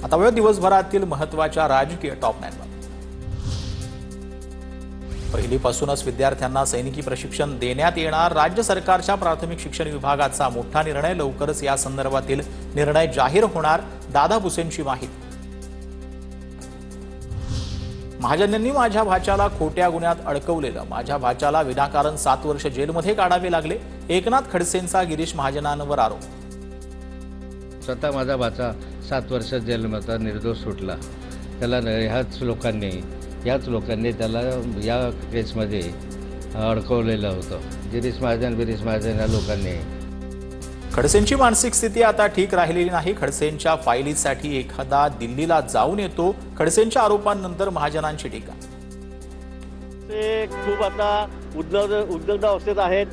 आता वेळ दिवसभरातील महत्त्वाच्या राजकीय टॉप 9 वर। पहिलीपासूनच विद्यार्थ्यांना सैनिकी प्रशिक्षण देण्यात येणार। राज्य सरकारच्या प्राथमिक शिक्षण विभागाचा मोठा निर्णय, लवकरच या संदर्भातील निर्णय जाहीर होणार। दादा भुसेंची माहिती। महाजनांनी माझ्या भाच्याला खोट्या गुन्ह्यात अडकवलेलं, माझ्या भाच्याला विनाकारण 7 वर्ष जेलमध्ये काढावे लागले। एकनाथ खडसेंचा गिरीश महाजनांवर आरोप। स्वतः माझा भाचा 7 वर्ष जेलमध्ये निर्दोष सुटला। त्याला ह्याच लोकांनी त्याला या केसमध्ये अडकवलेलं होतं। गिरीश महाजन या लोकांनी। खडसेंची मानसिक स्थिती आता ठीक राहिलेली नाही। खडसेंच्या फायलीसाठी एखादा दिल्लीला जाऊन येतो। खडसेंच्या आरोपांनंतर महाजनांची टीका। ते खूप आता उद्विग्न अवस्थेत आहेत।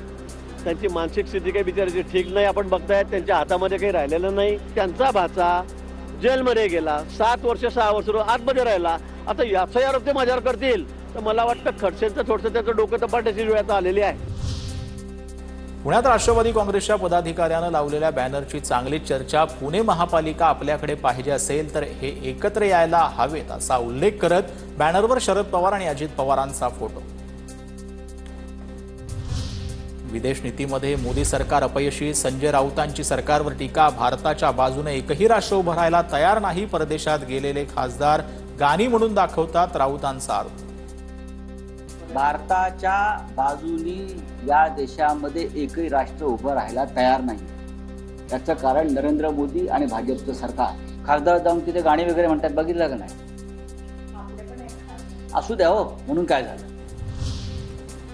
त्यांची मानसिक स्थिती काही बिचाराची ठीक नाही। आपण बघताय त्यांच्या हातामध्ये काही राहिलेलं नाही। त्यांचा भाचा जेलमध्ये गेला, 7 वर्ष 6 वर्ष आतमध्ये राहिला। आता याचाही आरोप ते माझ्यावर करतील तर मला वाटतं खडसेंचं थोडंसं त्याचं डोकं तपासण्याची वेळ आता आलेली आहे। पुण्यात राष्ट्रवादी काँग्रेसच्या पदाधिकाऱ्यानं लावलेल्या बॅनरची चांगली चर्चा। पुणे महापालिका आपल्याकडे पाहिजे असेल तर हे एकत्र यायला हवेत असा उल्लेख करत बॅनरवर शरद पवार आणि अजित पवारांचा फोटो। विदेश नीतीमध्ये मोदी सरकार अपयशी, संजय राऊतांची सरकारवर टीका। भारताच्या बाजूने एकही राष्ट्र उभं राहायला तयार नाही। परदेशात गेलेले खासदार गाणी म्हणून दाखवतात, राऊतांचा आरोप। भारताच्या बाजूनी या देशामध्ये एकही राष्ट्र उभं राहायला तयार नाही। याचं कारण नरेंद्र मोदी आणि भाजपचं सरकार। खासदार जाऊन तिथे गाणी वगैरे म्हणतात, बघितलं का नाही? असू द्या हो, म्हणून काय झालं?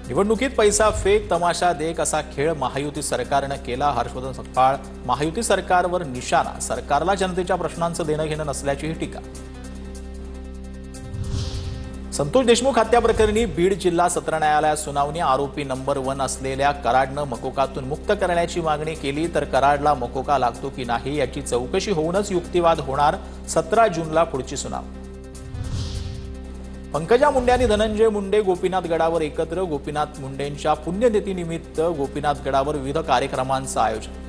निवडणुकीत पैसा फेक, तमाशा देख असा खेळ महायुती सरकारनं केला। हर्षवर्धन सपकाळ महायुती सरकारवर निशाणा। सरकारला जनतेच्या प्रश्नांचं देणं घेणं नसल्याचीही टीका। संतोष देशमुख हत्या प्रकरणी बीड जिल्हा सत्र न्यायालयात सुनावणी। आरोपी नंबर 1 असलेल्या कराडनं मकोकातून मुक्त करण्याची मागणी केली तर कराडला मकोका लागतो की नाही याची चौकशी होऊनच युक्तिवाद होणार। 17 जूनला पुढची सुनावणी। पंकजा मुंडे आणि धनंजय मुंडे गोपीनाथ गडावर एकत्र। गोपीनाथ मुंडेंच्या पुण्यतिथीनिमित्त गोपीनाथ गडावर विविध कार्यक्रमांचं आयोजन।